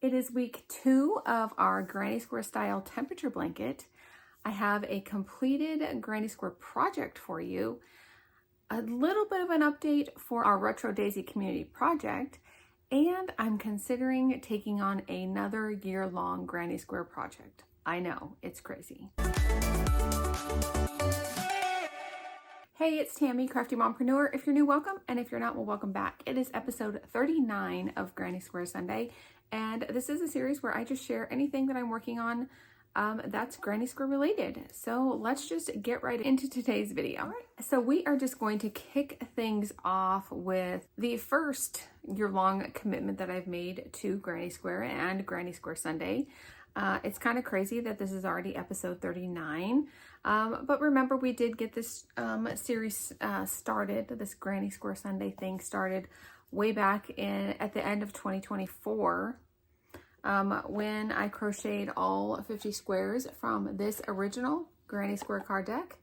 It is week 2 of our Granny Square style temperature blanket. I have a completed Granny Square project for you, a little bit of an update for our Retro Daisy community project, and I'm considering taking on another year-long Granny Square project. I know, it's crazy. Hey, it's Tammy, Crafty Mompreneur. If you're new, welcome, and if you're not, well, welcome back. It is episode 39 of Granny Square Sunday, and this is a series where I just share anything that I'm working on that's Granny Square related. So let's just get right into today's video. All right. So we are just going to kick things off with the first year-long commitment that I've made to Granny Square and Granny Square Sunday. It's kind of crazy that this is already episode 39, but remember we did get this series started, this Granny Square Sunday thing started way back at the end of 2024 when I crocheted all 50 squares from this original Granny Square card deck.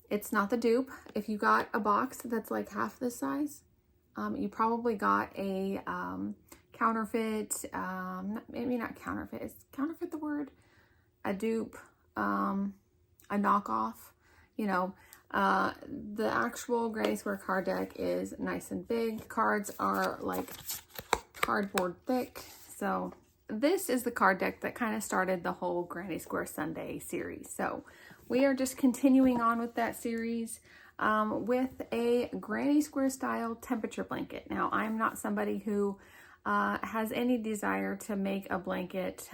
It's not the dupe. If you got a box that's like half this size, you probably got a counterfeit, maybe not counterfeit, is counterfeit the word? A dupe, a knockoff, you know. The actual Granny Square card deck is nice and big. Cards are like cardboard thick. So this is the card deck that kind of started the whole Granny Square Sunday series. So we are just continuing on with that series with a Granny Square style temperature blanket. Now, I'm not somebody who has any desire to make a blanket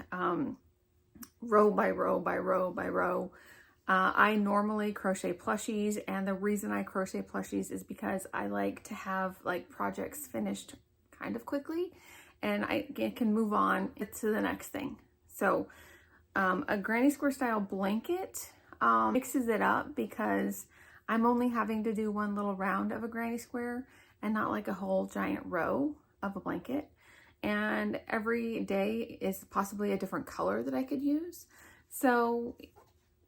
row by row by row by row. I normally crochet plushies, and the reason I crochet plushies is because I like to have like projects finished kind of quickly, and I can move on to the next thing. So a Granny Square style blanket mixes it up because I'm only having to do one little round of a Granny Square and not like a whole giant row of a blanket. And every day is possibly a different color that I could use. So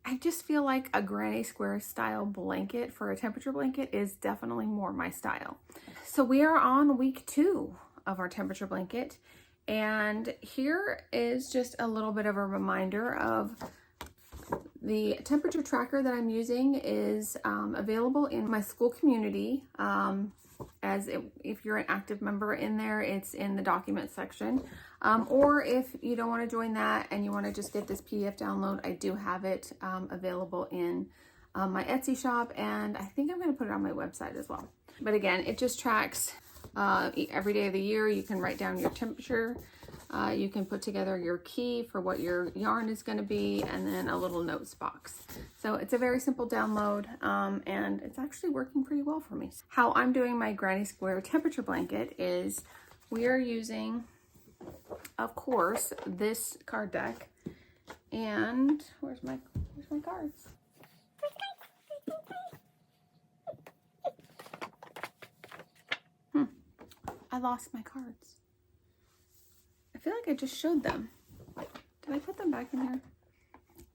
I just feel like a Granny Square style blanket for a temperature blanket is definitely more my style. So we are on week 2 of our temperature blanket. And here is just a little bit of a reminder of the temperature tracker that I'm using is available in my school community. If you're an active member in there, it's in the document section. Or if you don't want to join that and you want to just get this PDF download, I do have it available in my Etsy shop, and I think I'm going to put it on my website as well. But again, it just tracks every day of the year. You can write down your temperature. You can put together your key for what your yarn is going to be, and then a little notes box. So it's a very simple download, and it's actually working pretty well for me. How I'm doing my Granny Square temperature blanket is we are using, of course, this card deck. And where's my cards? I lost my cards. I feel like I just showed them. Did I put them back in here?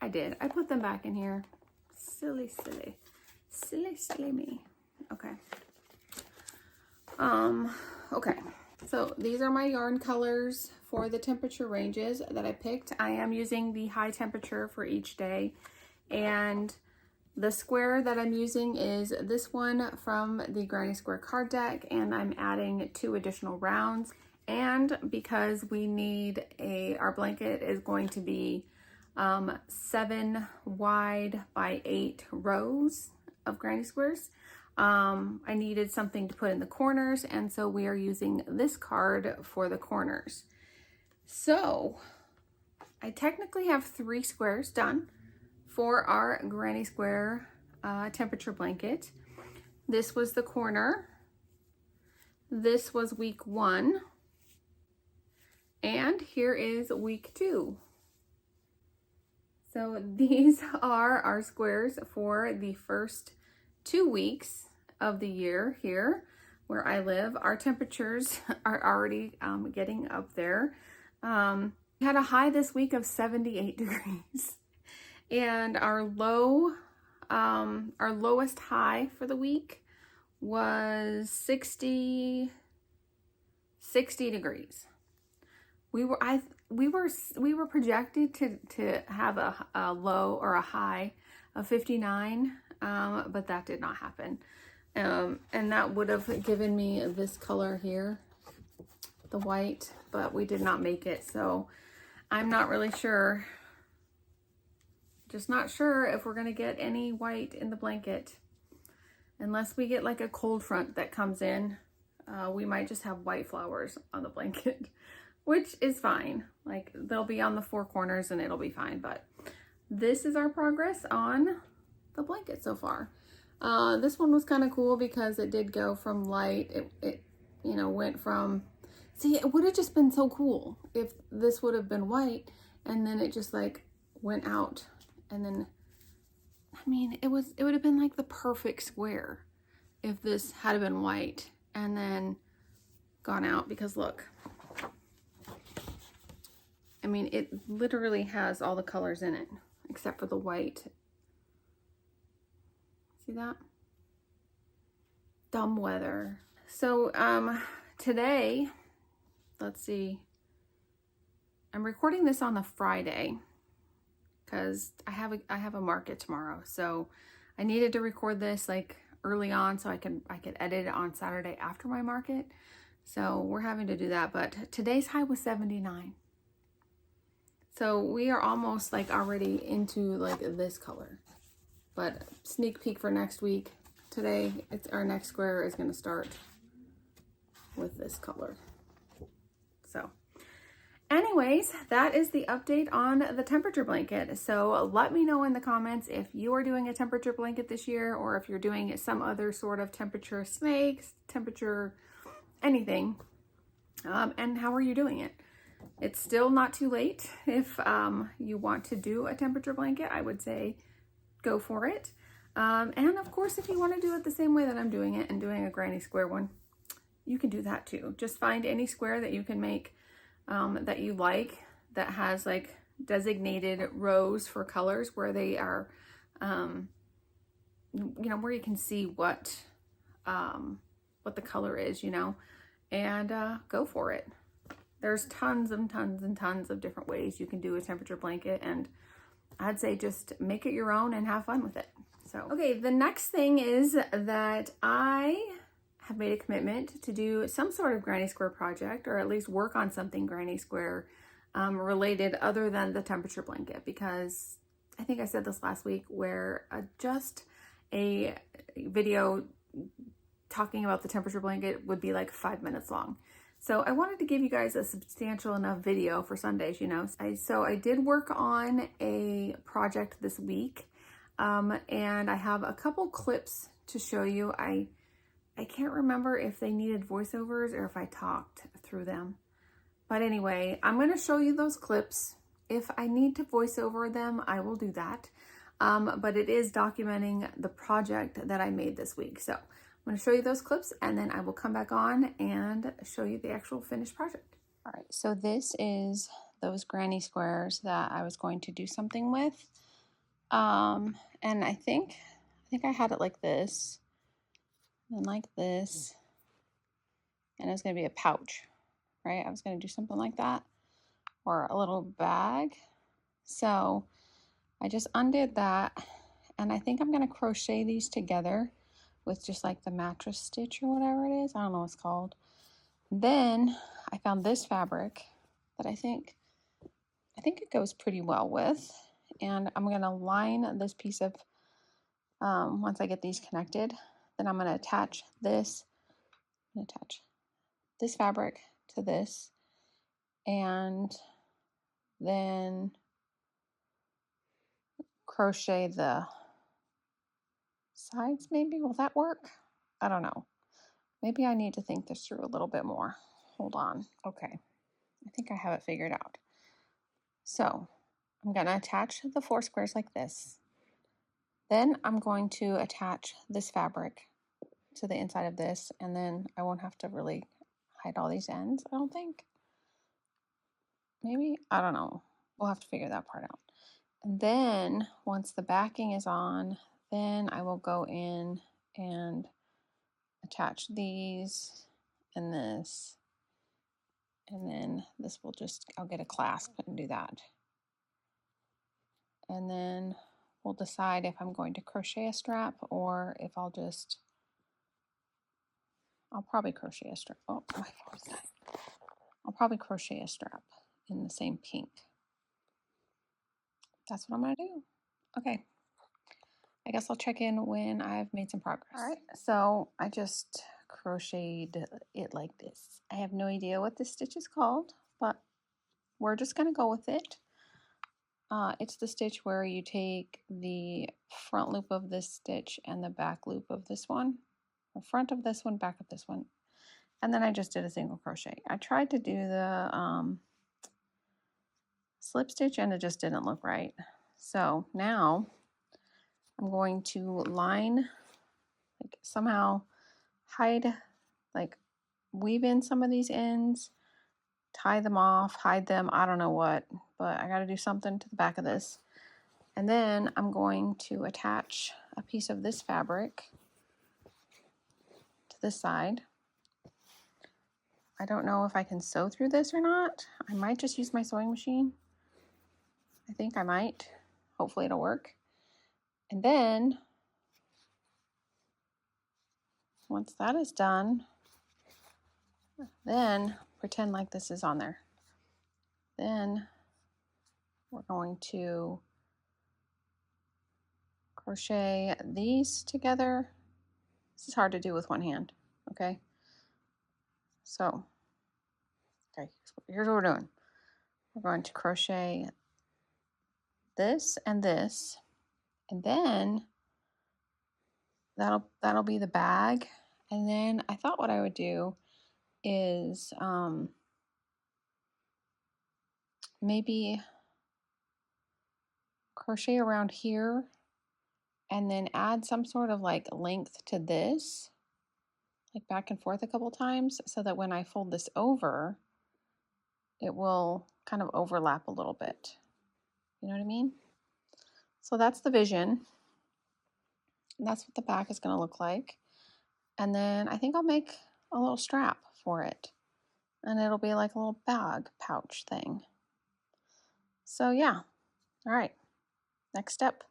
I did. I put them back in here. Silly me. Okay. Okay. So these are my yarn colors for the temperature ranges that I picked. I am using the high temperature for each day, and the square that I'm using is this one from the Granny Square card deck, and I'm adding 2 additional rounds. And because we need our blanket is going to be 7 wide by 8 rows of Granny Squares, I needed something to put in the corners, and so we are using this card for the corners. So I technically have 3 squares done for our Granny Square temperature blanket. This was the corner. This was week 1. And here is week 2. So these are our squares for the first 2 weeks of the year here where I live. Our temperatures are already getting up there. We had a high this week of 78 degrees. And our lowest high for the week was 60 degrees. We we were projected to have a low or a high of 59, but that did not happen. And that would have given me this color here, the white, but we did not make it. So I'm not really sure, just not sure if we're gonna get any white in the blanket. Unless we get like a cold front that comes in, we might just have white flowers on the blanket, which is fine. Like they'll be on the four corners and it'll be fine. But this is our progress on the blanket so far. This one was kind of cool because it did go from light. It you know, went from, see, it would have just been so cool if this would have been white and then it just like went out. And then, I mean, it would have been like the perfect square if this had been white and then gone out, because look, I mean, it literally has all the colors in it except for the white. See that? Dumb weather. So today, let's see, I'm recording this on the Friday because I have a market tomorrow. So I needed to record this like early on so I could edit it on Saturday after my market. So we're having to do that. But today's high was 79. So we are almost like already into like this color. But sneak peek for next week. Today, our next square is going to start with this color. So anyways, that is the update on the temperature blanket. So let me know in the comments if you are doing a temperature blanket this year, or if you're doing some other sort of temperature snakes, temperature anything, and how are you doing it? It's still not too late. If you want to do a temperature blanket, I would say go for it. And of course, if you want to do it the same way that I'm doing it and doing a granny square one, you can do that too. Just find any square that you can make that you like, that has like designated rows for colors where they are, you know, where you can see what the color is, you know, and go for it. There's tons and tons and tons of different ways you can do a temperature blanket, and I'd say just make it your own and have fun with it. So, okay, the next thing is that I have made a commitment to do some sort of granny square project, or at least work on something granny square related other than the temperature blanket, because I think I said this last week, where just a video talking about the temperature blanket would be like 5 minutes long. So I wanted to give you guys a substantial enough video for Sundays, you know. So I did work on a project this week, and I have a couple clips to show you. I can't remember if they needed voiceovers or if I talked through them. But anyway, I'm going to show you those clips. If I need to voice over them, I will do that. But it is documenting the project that I made this week. So I'm going to show you those clips, and then I will come back on and show you the actual finished project. All right, so this is those granny squares that I was going to do something with. And I think I had it like this, and like this, and it's going to be a pouch, right? I was going to do something like that, or a little bag. So I just undid that, and I think I'm going to crochet these together with just like the mattress stitch or whatever it is. I don't know what it's called. Then I found this fabric that I think it goes pretty well with, and I'm going to line this piece of, once I get these connected, then I'm going to attach this, fabric to this, and then crochet the sides maybe. Will that work? I don't know. Maybe I need to think this through a little bit more. Hold on. Okay. I think I have it figured out. So I'm going to attach the 4 squares like this. Then I'm going to attach this fabric to the inside of this, and then I won't have to really hide all these ends, I don't think. Maybe? I don't know. We'll have to figure that part out. And then once the backing is on, then I will go in and attach these and this And then this will just, I'll get a clasp and do that. And then we'll decide if I'm going to crochet a strap or if I'll probably crochet a strap. Oh, my phone's dying. I'll probably crochet a strap in the same pink. That's what I'm going to do. Okay. I guess I'll check in when I've made some progress. All right, so I just crocheted it like this. I have no idea what this stitch is called, but we're just going to go with it. It's the stitch where you take the front loop of this stitch and the back loop of this one, or front of this one, back of this one, and then I just did a single crochet. I tried to do the slip stitch and it just didn't look right. So now I'm going to line, like somehow hide, like weave in some of these ends, tie them off, hide them, I don't know what, but I got to do something to the back of this. And then I'm going to attach a piece of this fabric to this side. I don't know if I can sew through this or not. I might just use my sewing machine. I think I might. Hopefully it'll work. And then once that is done, then pretend like this is on there. Then we're going to crochet these together. This is hard to do with one hand, okay? So, okay, here's what we're doing. We're going to crochet this, and then that'll be the bag. And then I thought what I would do is maybe crochet around here and then add some sort of like length to this, like back and forth a couple times, so that when I fold this over, it will kind of overlap a little bit. You know what I mean? So that's the vision. And that's what the back is going to look like. And then I think I'll make a little strap for it. And it'll be like a little bag pouch thing. So yeah. All right. Next step,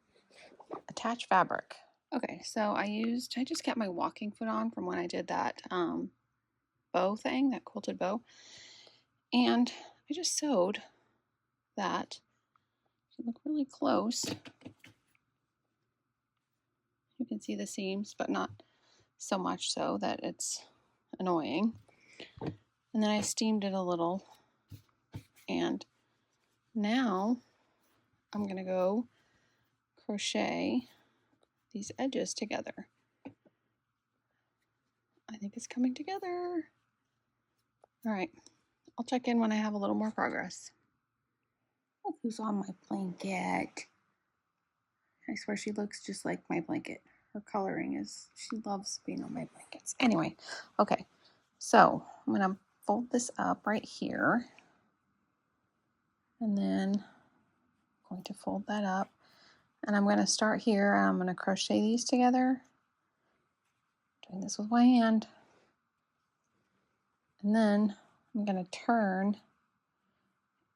attach fabric. Okay, so I just kept my walking foot on from when I did that bow thing, that quilted bow. And I just sewed that. Look really close. You can see the seams, but not so much so that it's annoying. And then I steamed it a little. And now I'm going to go crochet these edges together. I think it's coming together. All right, I'll check in when I have a little more progress. Look who's on my blanket. I swear she looks just like my blanket. Her coloring is, she loves being on my blankets. Anyway, okay, so I'm going to fold this up right here. And then I'm going to fold that up. And I'm going to start here. And I'm going to crochet these together. Doing this with my hand. And then I'm going to turn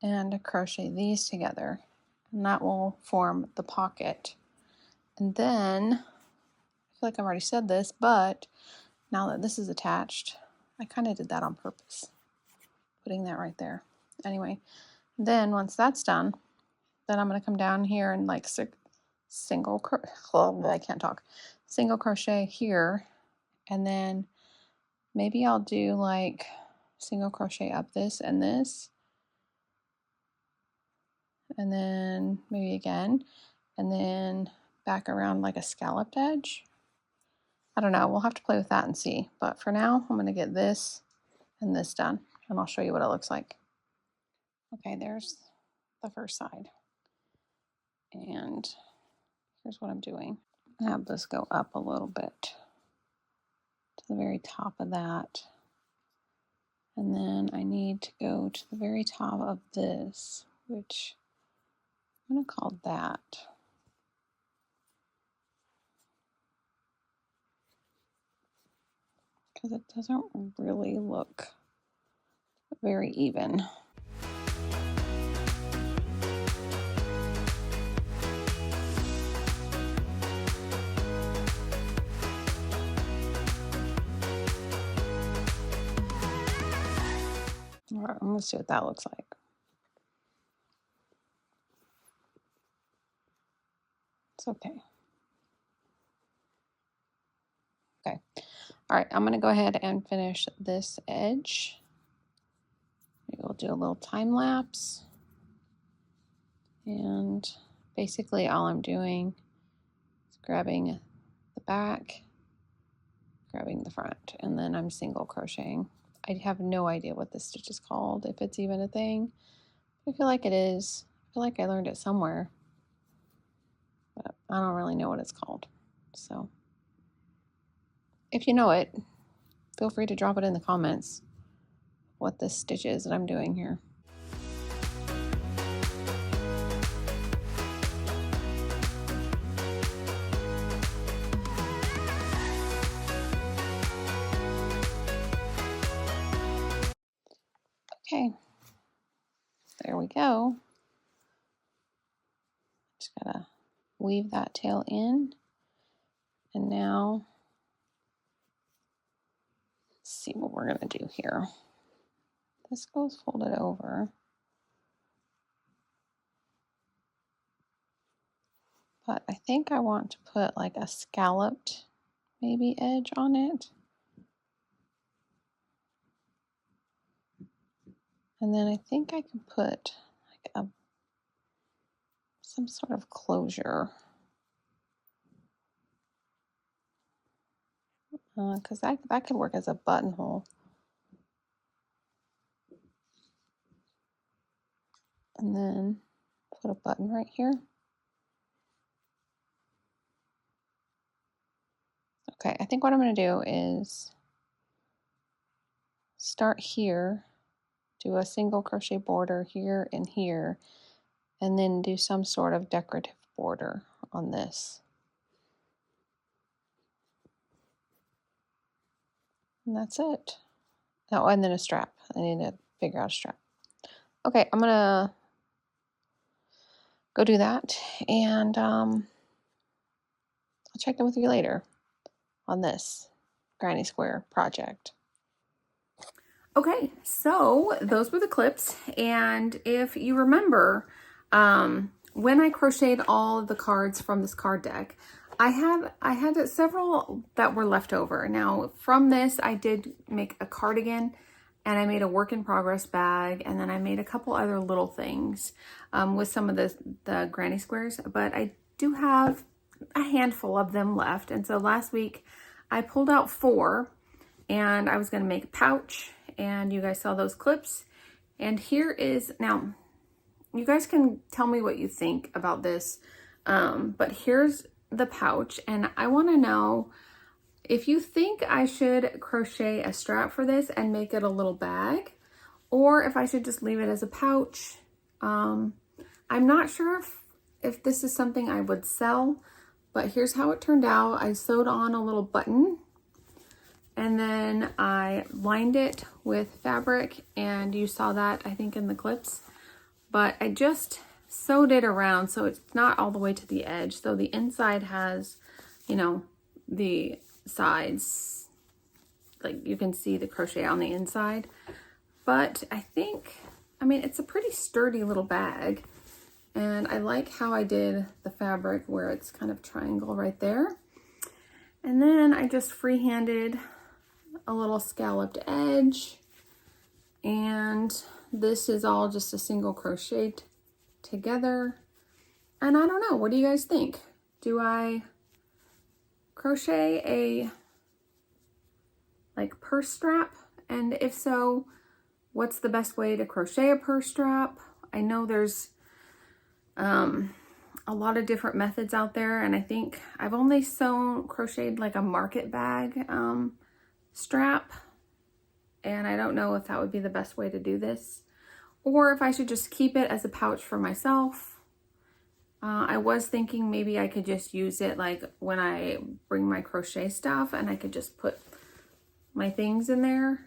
and crochet these together. And that will form the pocket. And then, I feel like I've already said this, but now that this is attached, I kind of did that on purpose, putting that right there. Anyway, then once that's done, then I'm going to come down here and like single crochet here, and then maybe I'll do like single crochet up this, and then maybe again, and then back around like a scalloped edge. I don't know, we'll have to play with that and see. But for now, I'm going to get this and this done, and I'll show you what it looks like. Okay, there's the first side. And here's what I'm doing. I have this go up a little bit to the very top of that. And then I need to go to the very top of this, which I'm going to call that. Because it doesn't really look very even. All right, I'm gonna see what that looks like. It's okay. Okay. All right, I'm gonna go ahead and finish this edge. Maybe we'll do a little time lapse. And basically all I'm doing is grabbing the back, grabbing the front, and then I'm single crocheting. I have no idea what this stitch is called, if it's even a thing. I feel like it is. I feel like I learned it somewhere, but I don't really know what it's called. So if you know it, feel free to drop it in the comments what this stitch is that I'm doing here. Okay, there we go. Just gotta weave that tail in, and now let's see what we're gonna do here. This goes folded over, but I think I want to put like a scalloped maybe edge on it. And then I think I can put like some sort of closure, because that could work as a buttonhole. And then put a button right here. Okay, I think what I'm going to do is start here, do a single crochet border here and here, and then do some sort of decorative border on this. And that's it. Oh, and then a strap. I need to figure out a strap. Okay, I'm gonna go do that, and I'll check in with you later on this Granny Square project. Okay, so those were the clips, and if you remember, when I crocheted all of the cards from this card deck, I had several that were left over. Now, from this, I did make a cardigan, and I made a work in progress bag, and then I made a couple other little things with some of the granny squares, but I do have a handful of them left. And so last week I pulled out 4, and I was going to make a pouch, and you guys saw those clips. And here is, now you guys can tell me what you think about this, but here's the pouch, and I want to know if you think I should crochet a strap for this and make it a little bag, or if I should just leave it as a pouch. I'm not sure if this is something I would sell, but here's how it turned out. I sewed on a little button, and then I lined it with fabric, and you saw that, I think, in the clips, but I just sewed it around so it's not all the way to the edge. So the inside has, you know, the sides, like you can see the crochet on the inside. But I think, I mean, it's a pretty sturdy little bag, and I like how I did the fabric where it's kind of triangle right there. And then I just freehanded a little scalloped edge, and this is all just a single crochet together. And I don't know, what do you guys think? Do I crochet a like purse strap? And if so, what's the best way to crochet a purse strap? I know there's a lot of different methods out there, and I think I've only crocheted like a market bag strap, and I don't know if that would be the best way to do this, or if I should just keep it as a pouch for myself. I was thinking maybe I could just use it like when I bring my crochet stuff, and I could just put my things in there.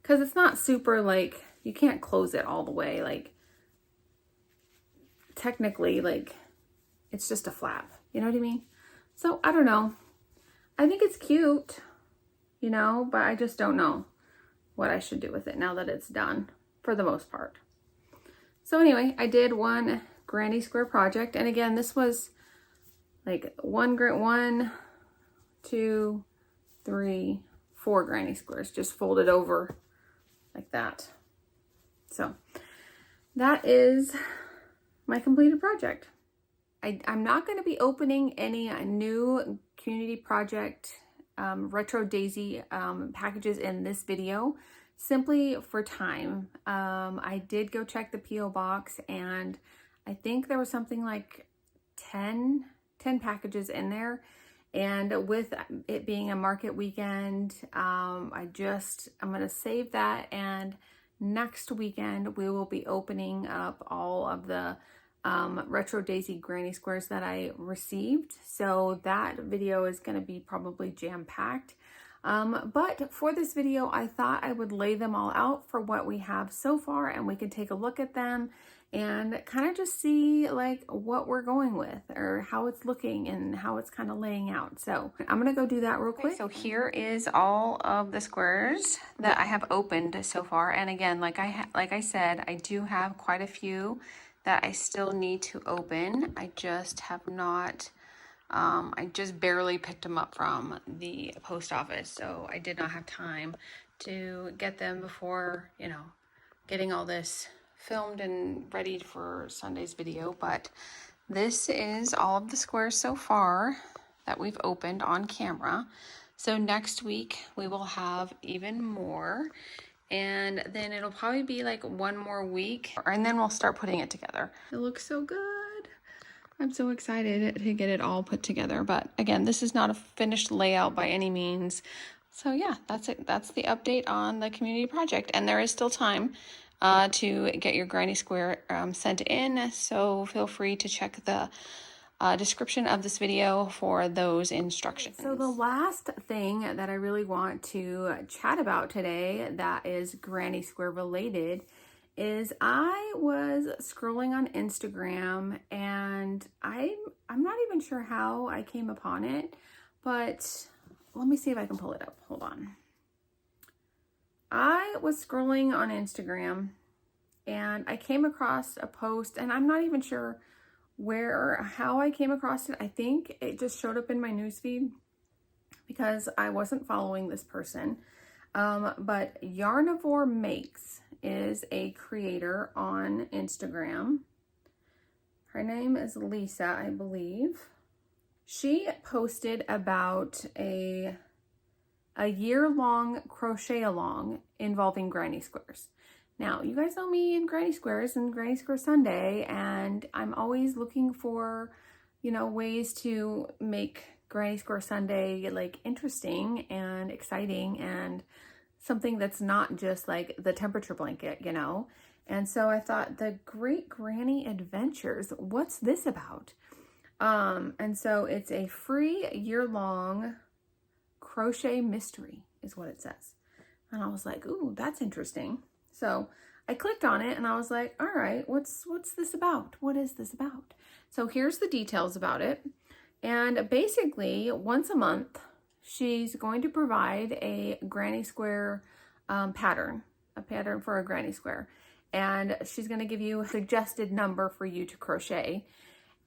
because it's not super, like, you can't close it all the way. Like, technically, like, it's just a flap. You know what I mean? So, I don't know. I think it's cute, you know, but I just don't know what I should do with it now that it's done, for the most part. So anyway, I did one granny square project. And again, this was like 1, 2, 3, 4 granny squares just folded over like that. So that is my completed project. I'm not going to be opening any new community project retro daisy packages in this video, simply for time. I did go check the P.O. box, and I think there was something like 10 packages in there. And with it being a market weekend, I'm going to save that, and next weekend we will be opening up all of the retro daisy granny squares that I received. So that video is going to be probably jam-packed. But for this video, I thought I would lay them all out for what we have so far, and we can take a look at them and kind of just see like what we're going with, or how it's looking and how it's kind of laying out. So I'm going to go do that real quick. So here is all of the squares that I have opened so far. And again, like I said, I do have quite a few that I still need to open. I just have not, I just barely picked them up from the post office, so I did not have time to get them before, you know, getting all this filmed and ready for Sunday's video. But this is all of the squares so far that we've opened on camera. So next week we will have even more. And then it'll probably be like one more week, and then we'll start putting it together. It looks so good. I'm so excited to get it all put together. But again, this is not a finished layout by any means. So yeah, that's it. That's the update on the community project. And there is still time to get your granny square sent in. So feel free to check the description of this video for those instructions. So the last thing that I really want to chat about today that is granny square related is I was scrolling on Instagram, and I'm not even sure how I came upon it, but let me see if I can pull it up. Hold on. I was scrolling on Instagram and I came across a post, and I'm not even sure where or how I came across it. I think it just showed up in my newsfeed because I wasn't following this person. But Yarnivore Makes is a creator on Instagram. Her name is Lisa, I believe. She posted about a year-long crochet-along involving granny squares. Now, you guys know me and Granny Squares and Granny Square Sunday, and I'm always looking for, you know, ways to make Granny Square Sunday like interesting and exciting and something that's not just like the temperature blanket, you know. And so I thought, the Great Granny Adventures, what's this about? And so it's a free year-long crochet mystery is what it says. And I was like, ooh, that's interesting. So I clicked on it and I was like, all right, what's this about? What is this about? So here's the details about it. And basically, once a month, she's going to provide a granny square pattern for a granny square. And she's going to give you a suggested number for you to crochet.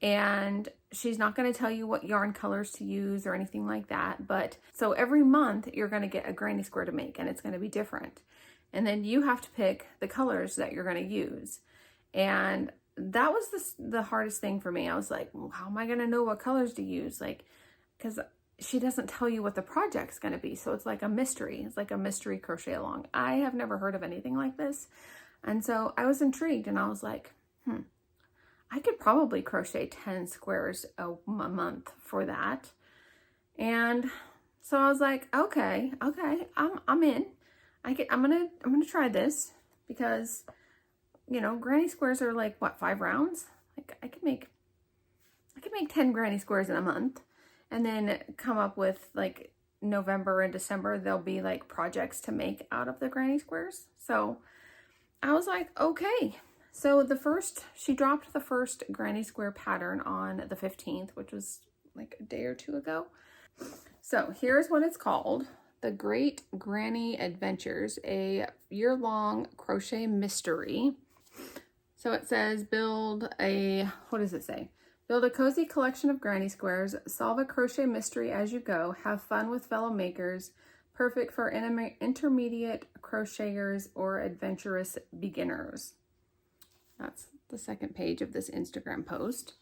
And she's not going to tell you what yarn colors to use or anything like that. But so every month you're going to get a granny square to make, and it's going to be different. And then you have to pick the colors that you're going to use. And that was the hardest thing for me. I was like, well, how am I going to know what colors to use? Like, because she doesn't tell you what the project's going to be. So it's like a mystery. It's like a mystery crochet along. I have never heard of anything like this. And so I was intrigued, and I was like, I could probably crochet 10 squares a month for that. And so I was like, okay, I'm in. I'm gonna try this, because, you know, granny squares are like, what, 5 rounds? Like I could make 10 granny squares in a month, and then come up with like November and December, there'll be like projects to make out of the granny squares. So I was like, okay. So she dropped the first granny square pattern on the 15th, which was like a day or two ago. So here's what it's called. The Great Granny Adventures, a year-long crochet mystery. So it says what does it say? Build a cozy collection of granny squares, solve a crochet mystery as you go, have fun with fellow makers, perfect for intermediate crocheters or adventurous beginners. That's the second page of this Instagram post.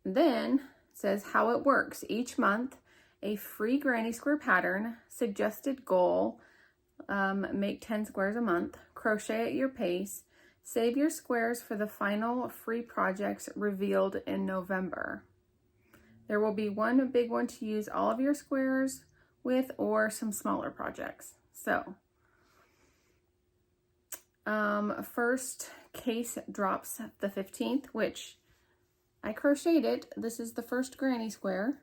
Then it says how it works. Each month, a free granny square pattern, suggested goal, make 10 squares a month, crochet at your pace, save your squares for the final free projects revealed in November. There will be one big one to use all of your squares with or some smaller projects. So, first case drops the 15th, which I crocheted it. This is the first granny square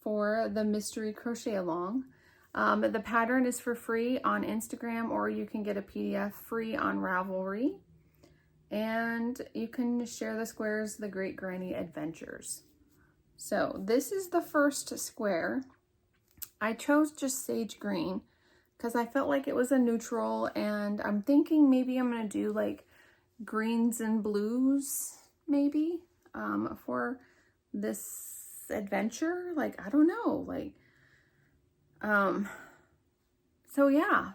for the mystery crochet along. The pattern is for free on Instagram, or you can get a PDF free on Ravelry. And you can share the squares, The Great Granny Adventures. So this is the first square. I chose just sage green because I felt like it was a neutral, and I'm thinking maybe I'm going to do like greens and blues maybe for this adventure. Like, I don't know, like, so yeah,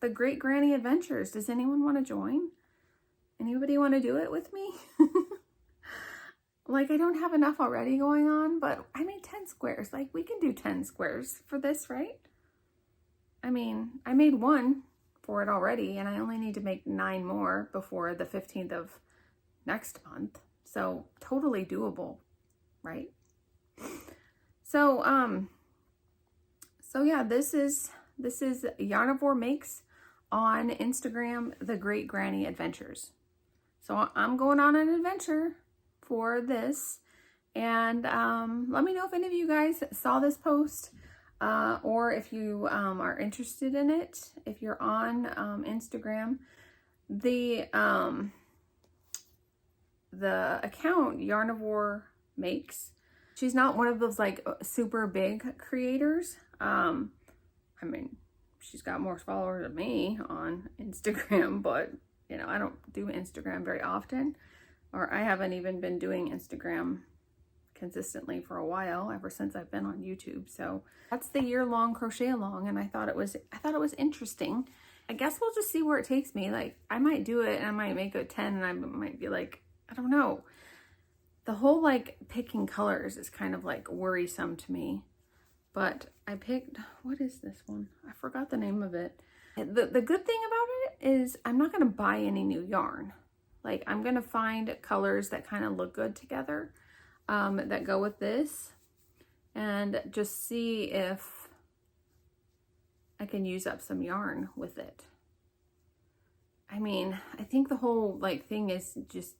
The Great Granny Adventures. Does anyone want to join? Anybody want to do it with me? Like, I don't have enough already going on, but I made 10 squares. Like, we can do 10 squares for this, right? I mean, I made one for it already, and I only need to make 9 more before the 15th of next month. So totally doable, right? So, yeah, this is Yarnivore Makes on Instagram, The Great Granny Adventures. So I'm going on an adventure for this, and let me know if any of you guys saw this post, or if you are interested in it. If you're on Instagram, the account Yarnivore Makes, she's not one of those like super big creators. I mean, she's got more followers than me on Instagram, but you know, I don't do Instagram very often, or I haven't even been doing Instagram consistently for a while, ever since I've been on YouTube. So that's the year-long crochet along, and I thought it was interesting. I guess we'll just see where it takes me. Like, I might do it and I might make it 10, and I might be like, I don't know. The whole like picking colors is kind of like worrisome to me. But I picked, what is this one? I forgot the name of it. The good thing about it is I'm not going to buy any new yarn. Like, I'm going to find colors that kind of look good together, that go with this, and just see if I can use up some yarn with it. I mean, I think the whole like thing is just,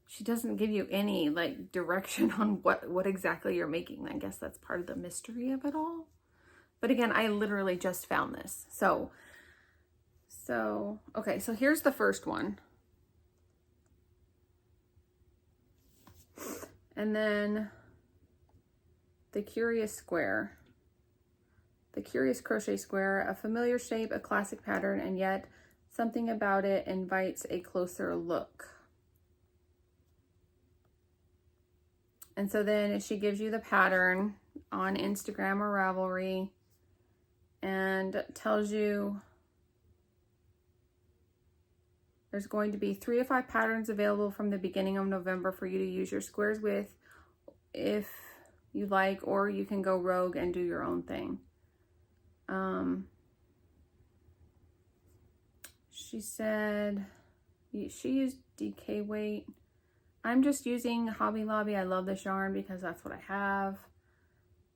she doesn't give you any like direction on what exactly you're making. I guess that's part of the mystery of it all. But again, I literally just found this. So okay, so here's the first one. And then the Curious Square. The Curious Crochet Square, a familiar shape, a classic pattern, and yet something about it invites a closer look. And so then she gives you the pattern on Instagram or Ravelry and tells you there's going to be 3 to 5 patterns available from the beginning of November for you to use your squares with if you like, or you can go rogue and do your own thing. She said she used DK weight. I'm just using Hobby Lobby. I love this yarn because that's what I have.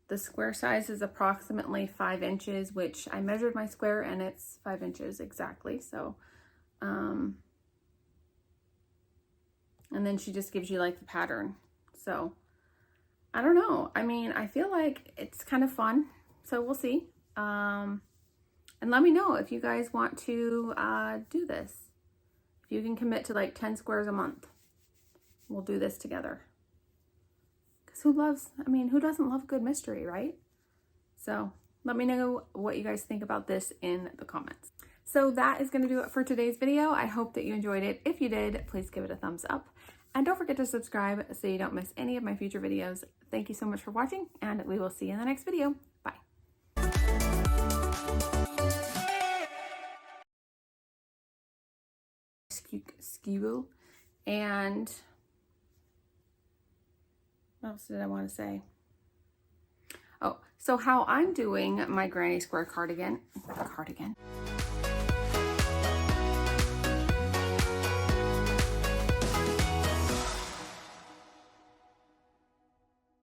The square size is approximately 5 inches, which I measured my square and it's 5 inches exactly. So, and then she just gives you like the pattern. So I don't know. I mean, I feel like it's kind of fun So we'll see. And let me know if you guys want to do this. If you can commit to like 10 squares a month, we'll do this together. Because who doesn't love a good mystery, right? So let me know what you guys think about this in the comments. So that is going to do it for today's video. I hope that you enjoyed it. If you did, please give it a thumbs up. And don't forget to subscribe so you don't miss any of my future videos. Thank you so much for watching, and we will see you in the next video. Bye. Skew. And what else did I want to say? Oh, so how I'm doing my granny square cardigan.